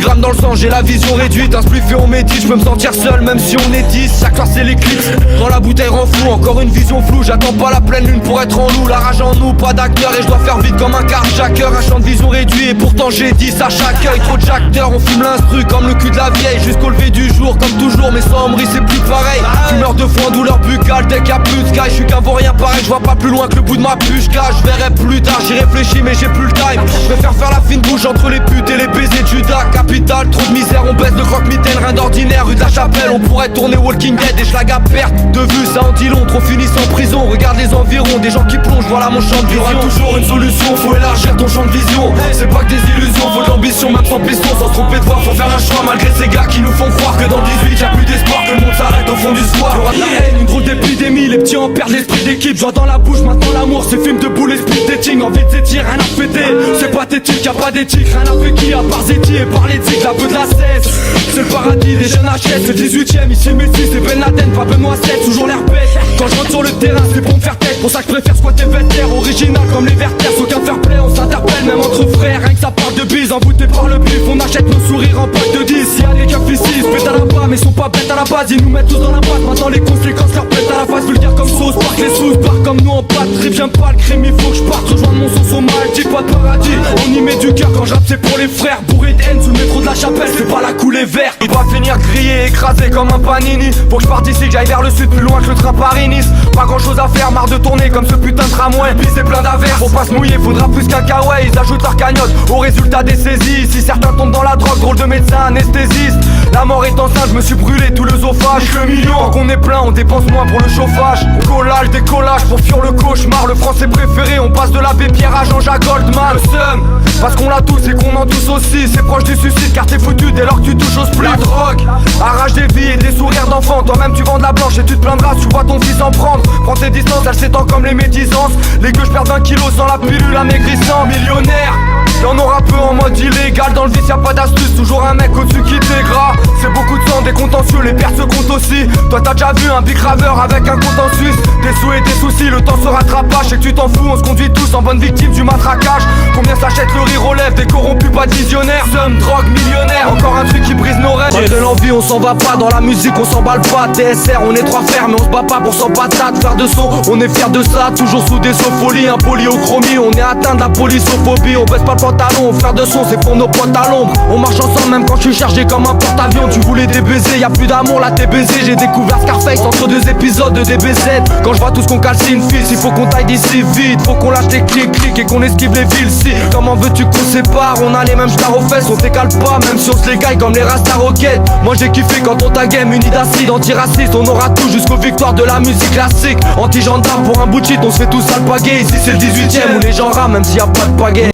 grammes dans le sang, j'ai la vision réduite. Un spliff et on médite, je peux me sentir seul même si on est 10. Chaque soir c'est l'éclipse, dans la bouteille rend fou. Encore une vision floue, j'attends pas la pleine lune pour être en loup. La rage en nous, pas d'acteur et je dois faire vite comme un carjacker. Un champ de vision réduit et pourtant j'ai 10 à chaque œil. Trop de acteurs, on fume l'instru comme le cul de la vieille. Jusqu'au lever du jour comme toujours, mais sans Ambry c'est plus pareil. Fumeur de foin, douleur buccale, dès qu'il y a plus de sky. Je suis qu'un vaurien pareil, je vois pas plus loin que le bout de ma puce. Je verrai plus tard, j'y réfléchis mais j'ai plus le time. Je préfère faire la fine bouche entre les putes et les baisers de Judas. Capital, trop de misère, on baisse de croque-mitaine, rien d'ordinaire. Rue de la Chapelle, on pourrait tourner Walking Dead et je la gape perte de vue, ça en dit long, trop finissent en prison. Regarde les environs, des gens qui plongent, voilà mon champ de vision. Y'aura toujours une solution, faut élargir ton champ de vision. C'est pas que des illusions, faut de l'ambition, même sans piston, sans se tromper de voie. Faut faire un choix malgré ces gars qui nous font croire que dans 18 y'a plus d'espoir, que le monde s'arrête au fond du soir. Y'aura de la haine, une drôle d'épidémie, les petits en perdent l'esprit d'équipe. Joie dans la bouche, maintenant l'amour, c'est film de boule, esprit dating. Envie de s'étirer, rien à fêter, c'est pathétique, y'a pas d'éthique. Rien à fait qui, à part Zeti et par l'éthique, la peu de la cesse. C'est le paradis des jeunes HS, c'est le 18ème, ici Messi, c'est Ben Laden, pas Benoît 7, toujours l'air bête. Quand je rentre sur le terrain, c'est pour me faire tête, pour ça que je préfère squatter vétère. Original comme les Verters, aucun fair play, on s'interpelle même entre frères. Rien que ça parle de bise, envoûté par le bif, on achète nos sourires en pack de 10. Y'a des keufs ici, ils se pètent à la bas, mais sont pas bêtes à la base. Ils nous mettent tous dans la boîte, maintenant les conséquences leur pètent à la face. Vulgaire comme sauce, parque les sous, barre comme nous en pâte. Trip, j'aime pas le crime, il faut que je parte rejoindre mon son au mal, dis pas de paradis. On y met du cœur quand j'rappe, c'est pour les frères. Bourré de haine sous le métro de la Chapelle, c'est pas la coulée verte. Il doit finir grillé, écrasé comme un panini. Faut que je parte ici, que j'aille vers le sud, plus loin que le train Paris-Nice. Pas grand chose à faire, marre de tourner comme ce putain de tramway. Puis c'est plein d'averses, faut pas se mouiller, faudra plus qu'un kawaii. Ils ajoutent leur cagnotte au résultat des saisies. Si certains tombent dans la drogue, drôle de médecin anesthésiste. La mort est enceinte, je me suis brûlé tout l'œsophage. Le million, tant qu'on est plein, on dépense moins pour le chauffage. Collage, décollage, pour fuir le cauchemar. Le français préféré, on passe de l'abbé Pierre à Jean-Jacques Goldman. Le seum, parce qu'on l'a tous et qu'on en tous aussi. C'est proche du suicide car t'es foutu dès lors que tu touches au split. La drogue, arrache des vies et des sourires d'enfants. Toi-même tu vends de la blanche et tu te plaindras, tu vois ton fils en prendre. Prends tes distances, elle s'étend comme les médisances. Les gueux, je perds 20 kilos sans la pilule amaigrissant. Millionnaire, y'en aura peu en mode illégal. Dans le vice y'a pas d'astuce, toujours un mec au-dessus qui t'égras. C'est beaucoup de sang, des contentieux, les pertes se comptent aussi. Toi t'as déjà vu un big graveur avec un compte en Suisse. Des sous et des soucis, le temps se rattrapage. Et que tu t'en fous, on se conduit tous en bonne victime du matraquage. Combien s'achète le riz relève, des corrompus pas de visionnaires. Somme, drogue, millionnaire, encore un truc qui brise nos rêves. J'ai de l'envie, on s'en va pas, dans la musique on s'emballe pas. TSR, on est trois frères mais on se bat pas pour 100 patates. Faire de son, on est fiers de ça, toujours sous des sopholies. Impoli au chromie, on est atteint de la polisophobie. On baisse pas le pantalon, on frère de son, c'est pour nos potes à l'ombre. On marche ensemble même quand je suis chargé comme un porte-avions. Tu voulais des baisers, y'a plus d'amour, là t'es baisé. J'ai découvert Scarface entre deux épisodes de DBZ. Quand je vois tout ce qu'on calcine fils, il faut qu'on taille d'ici vite. Faut qu'on lâche des clics et qu'on esquive les villes. Si, comment veux-tu qu'on sépare? On a les mêmes stars aux fesses, on t'écale pas, même si on se les gaille comme les Rasta Rockets. Moi j'ai kiffé quand on t'a game, uni d'acide, antiraciste. On aura tout jusqu'aux victoires de la musique classique. Anti-gendarme pour un bout de shit, on se fait tout alpaguer. Ici c'est le 18ème où les gens rament même s'il y a pas de pagaie.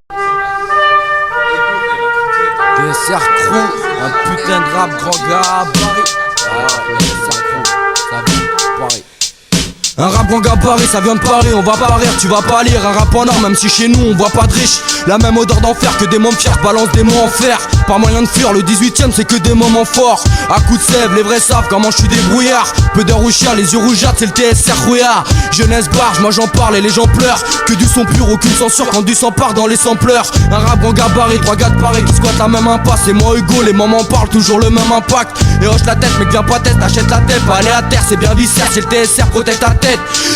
PSR Crew, un putain de rap grand gars à Paris. PSR Crew, ça vient de Paris. Un rap en gabarit, ça vient de Paris, on va pas rire, tu vas pas lire. Un rap en or, même si chez nous on voit pas de riches. La même odeur d'enfer que des mômes fiers, balance des mots en fer. Pas moyen de fuir, le 18ème c'est que des moments forts. À coups de sève, les vrais savent comment je suis débrouillard. Peu d'heures où chien, les yeux rougeâtres, c'est le TSR rouillard. Jeunesse barge, moi j'en parle et les gens pleurent. Que du son pur, aucune censure quand du sang part dans les sampleurs. Un rap en gabarit, trois gars de Paris qui squattent la même impasse. Et moi Hugo, les moments parlent, toujours le même impact. Et hoche la tête, mec viens pas tête, t'achètes la tête. Pas aller à terre, c'est bien viscère, c'est le TSR, protège ta tête.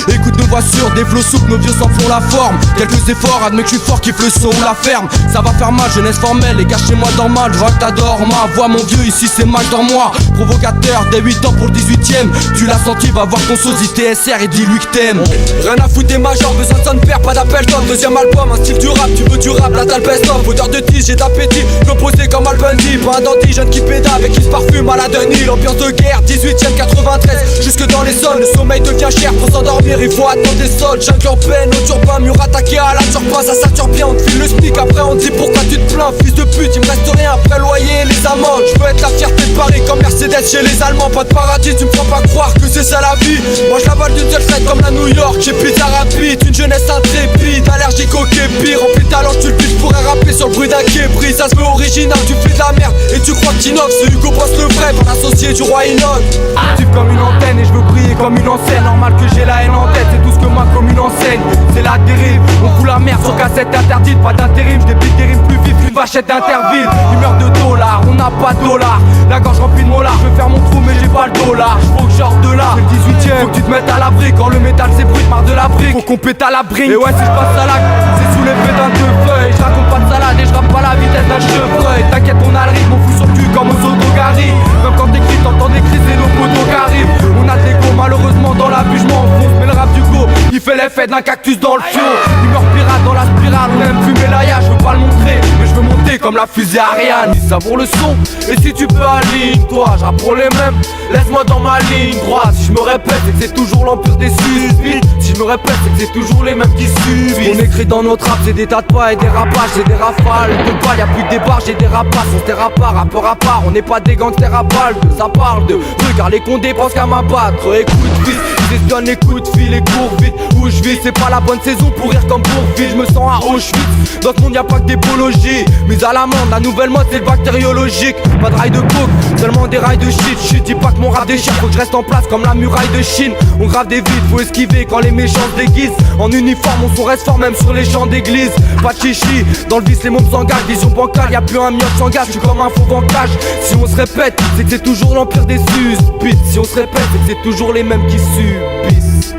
Écoute nos voix sûres, des flots souples, nos vieux s'en font la forme. Quelques efforts, admets que je suis fort, kiffe le son ou la ferme. Ça va faire mal, jeunesse formelle, les gars chez moi dorment mal. Je vois que t'adores ma voix, mon vieux, ici c'est mal dans moi. Provocateur, dès 8 ans pour le 18ème. Tu l'as senti, va voir ton sosie TSR et dis-lui que t'aimes. Rien à foutre des majors, besoin de son père, pas d'appel d'homme. Deuxième album, un style du rap, tu veux du rap, là t'as le best-of. Odeur de tige, j'ai d'appétit, composé comme Al Bundy. Pas un dandy, jeune qui pédale, avec qui se parfume à la Denis. L'ambiance de guerre, 18ème, 93, jusque dans les sols. Le sommeil devient cher, pour s'endormir, il faut attendre des sols. Jungle en peine, au turban, mur attaqué à la turban. Ça sature bien, on te file le stick, après on te dit pourquoi tu te plains. Fils de pute, il me reste rien après le loyer et les amendes. Je veux être la fierté de Paris comme Mercedes chez les Allemands. Pas de paradis, tu me feras pas croire que c'est ça la vie. Moi je la vole d'une seule traite comme la New York. J'ai pizza rapide, une jeunesse intrépide, allergique au képi. Rempli de talent, tu le dis, je pourrais rapper sur le bruit d'un képri. Ça se veut original, tu fais de la merde et tu crois que t'innoves. C'est Hugo Boss le vrai, pas l'associé du roi Enoch. Actif comme une antenne et je veux briller comme une enseigne. Normal que j'ai la haine en tête, c'est tout ce que ma commune enseigne. C'est la la dérive. On fout la merde sur cassette interdite, pas d'intérim. J'débite des rimes plus vives qu'une vachette d'Interville. Humeur de dollars, on n'a pas de dollars. La gorge remplie de molars, je veux faire mon trou mais j'ai pas le dollar. Faut que je sorte de là, c'est le 18ème. Faut que tu te mettes à l'abri quand le métal s'ébruite, marre de la brique. Faut qu'on pète à la brique. Et ouais, si je passe à l'acte, c'est sous l'effet d'un deux feuilles. Je raconte pas de salade et je rappe pas la vitesse d'un chevreuil. T'inquiète, on a le rythme, on fout sur le cul comme aux autogaries. Même quand t'écris, t'entends des cris, c'est nos potos qui arrivent. On a des go, malheureusement dans la bûche, je m'enfonce. Mais le rap du go, il fait l'effet d'un cactus dans le fion. Humeur pirate dans la spirale, on aime fumer l'aïa, je veux pas le montrer, mais je veux monter comme la fusée Ariane. Ils savourent le son, et si tu peux aligne-toi, je rappe pour les mêmes, laisse-moi dans ma ligne droite. Si je me répète, c'est que c'est toujours l'empire des suicides. Si je me répète, c'est que c'est toujours les mêmes qui suivent. On écrit dans notre rap, c'est des tas de pas et des rapages, c'est des rafales de balles, y'a plus que des barres, j'ai des rapaces, on se terra pas, rappeur à part. On n'est pas des gangsters à balles, ça parle de trucs, car les condés pensent qu'à m'abattre. Écoute fils, ils espionne les coups de fil et cours vite. Où je vis, c'est pas la bonne saison pour rire comme pour vide. Je me sens à Auschwitz, dans ce monde y'a pas que des biologies. Mise à l'amende, la nouvelle mode c'est le bactériologique. Pas de rail de coke, seulement des rails de shit. Je dis pas que mon rap déchire, faut que je reste en place comme la muraille de Chine. On grave des vides, faut esquiver quand les méchants se déguisent. En uniforme, on son reste fort même sur les champs d'église. Pas de chichi, dans le vice les mômes s'engagent. Vision bancale, y'a plus un mioche sans gaz, je suis comme un faux en cage. Si on se répète, c'est que c'est toujours l'empire des suspites. Si on se répète, c'est que c'est toujours les mêmes qui subissent.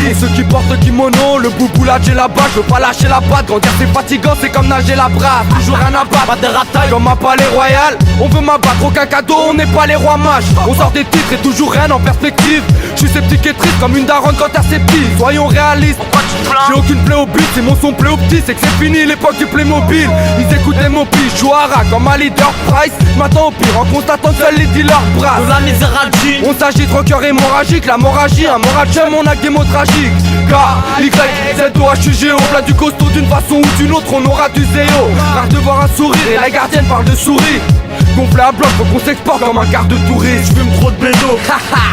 Et ceux qui portent le kimono, le bouboulat j'ai la balle, je veux pas lâcher la patte. Grandir c'est fatigant, c'est comme nager la brasse. Toujours rien à battre, pas de rataille comme un palais royal. On veut m'abattre, aucun cadeau, on n'est pas les rois mages. On sort des titres et toujours rien en perspective. Je suis sceptique et triste comme une daronne quand t'as ses petits. Soyons réalistes, j'ai aucune plaie au beat, c'est mon son plaît au petit. C'est que c'est fini l'époque du Playmobil. Ils écoutaient mon pitch, je joue à rat comme un leader Price. M'attends au pire en constatant que seuls les dealers brassent. La misérable jean. On s'agit de rocker hémorragique, l'hémorragie, un moral chum, on a que des mots tragiques. K, Y, Z, O, H, U, G, O. Plat du costaud d'une façon ou d'une autre, on aura du zéo. Rare de voir un sourire et la gardienne parle de souris. Gonflé à bloc, faut qu'on s'exporte comme un quart de touriste. J'fume trop de bédo,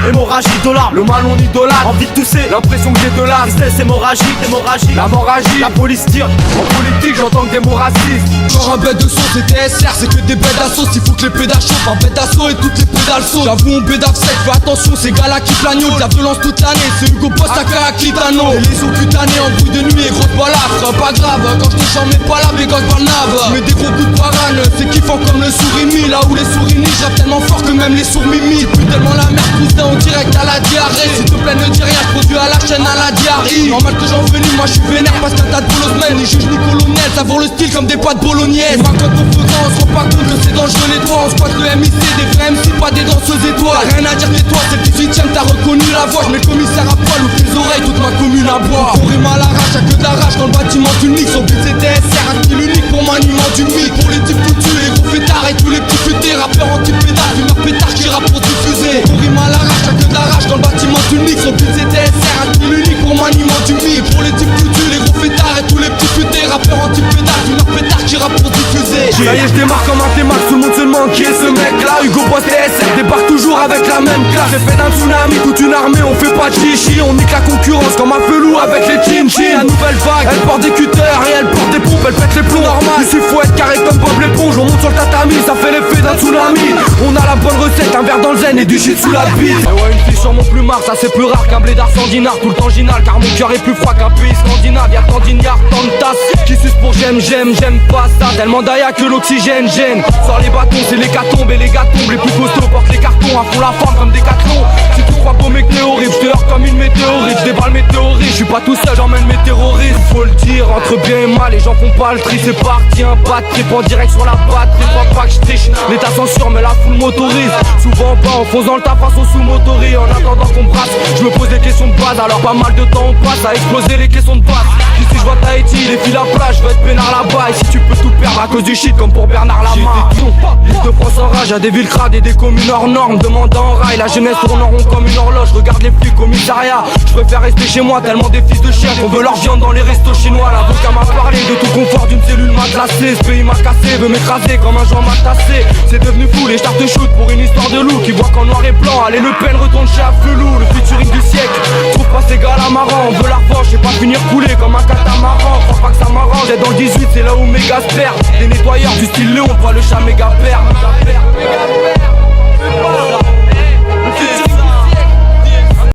hémorragie dollar. Le mal on idolâtre, Envie de tousser, l'impression que j'ai de l'as. tristesse hémorragique, hémorragie. L'hémorragie, La police tire. en politique j'entends que des mots racistes. Genre un bête de son c'est TSR, c'est que des bêtes d'assaut. S'il faut que les pédales chauffent, un bête d'assaut et toutes les pédales sautent. J'avoue on bédave sec, fais attention, ces gars-là qui l'agneau. De la violence toute l'année, c'est Hugo Boss à Kitano. Les lésions cutanées en bruit de nuit et grosse balafre. Pas grave, quand je te chante mes pas là, mais quand je barnave. Mais des gros coups de parane, c'est kiffant comme le sourimi. Là où les souris nichent, j'rappe tellement fort que même les sourds m'imitent. Plus tellement la merde cousin en direct à la diarrhée. S'il te plaît ne dis rien, je produis à la chaîne à la diarrhée. Normal que j'en venue, moi je suis vénère parce qu'un tas de bolos mène. Ni juge ni colonel, ça vaut le style comme des pâtes bolognaises. Moi quand on faisant, on se rend pas compte que c'est dangereux les doigts. On squatte le MIC, des vrais MC, pas des danseuses étoiles. Rien à dire tais-toi, c'est le 18ème, t'as reconnu la voix. Je mets le commissaire à poil, ouvre tes oreilles, toute ma commune à boire. On rime à l'arrache, à que d'arrache dans le bâtiment du mix. Son but c'est TSR, un style unique pour maniement du mythe. Pour les types foutus, les gros fêtards et tous les petits futés. Rappeurs anti-pédales, fumeurs pétards qui rappent pour diffuser. On rime à l'arrache, à que d'arrache dans le bâtiment du mix. Son but c'est TSR, un style unique pour maniement du mythe. Pour les types foutus, les gros fêtards et tous les petits futés. Rappeurs anti-pédales, fumeurs pétards qui rappent pour diffuser. Ça y est, je démarre comme un témarque, tout le monde se demande qui est ce mec là. Hugo Boss TSR débarque toujours avec la même classe. J'ai fait d'un tsunami toute une armée, on fait pas de chichi. On nique la concurrence comme un felou avec les chin-chin. La nouvelle vague, elle porte des cutters et elle porte des pompes, elle pète les plombs normal. Ici faut être carré comme Bob l'éponge, on monte sur le tatami, ça fait l'effet d'un tsunami. On a la bonne recette, un verre dans le zen et du shit sous la bite. Et ouais, une fille sur mon plumard, ça c'est plus rare qu'un blé d'art sans dinar. Tout le temps ginal, car mon cœur est plus froid qu'un pays scandinave. Y'a tant d'ignards, tant de tasses qui sucent pour j'aime pas ça. Tellement d'aïa que l'oxygène gêne. Sors les bâtons, c'est les catombes et les gâtombes. Les plus costauds portent les cartons, à fond la forme comme des cathlons. Si tu crois beau mec t'es horrible, je te heurte comme une météorite. Je déballe mes théories, je suis pas tout seul, j'emmène mes terroristes. Faut le dire, entre bien et mal, les gens font pas le tri. C'est parti, un bad trip en direct sur la batterie. Crois pas que je triche, l'état censure mais la foule m'autorise. Souvent pas en faisant le taf face au sous-motorie. En attendant qu'on brasse, je me pose des questions de base. Alors pas mal de temps on passe à exploser les questions de base. Ici je vois Tahiti, les filles à plage, je veux être peinard là-bas. Et si tu peux tout perdre à cause du shit comme pour Bernard Lama. L'île de France en rage, y'a des villes crades et des communes hors normes. Demande en rail, la jeunesse tourne en rond comme une horloge. Regarde les flics au commissariat, je préfère rester chez moi tellement des fils de chiens qu'on veut leur viande dans les restos chinois. L'avocat m'a parlé de tout confort d'une cellule matelassée. Ce pays m'a cassé, veut m'écraser comme un joint matassé. C'est devenu fou, les stars te shoot pour une histoire de loup qui voit qu'en noir et blanc. Allez Le Pen retourne chez Afflelou, le featuring du siècle. Trouve pas ces gars là marrants, on veut la revanche et pas finir coulé comme un catamaran. Crois pas que ça m'arrange, être dans le 18 c'est là où mes gars se perdent. Les nettoyeurs du style Léon, pas le chat méga père.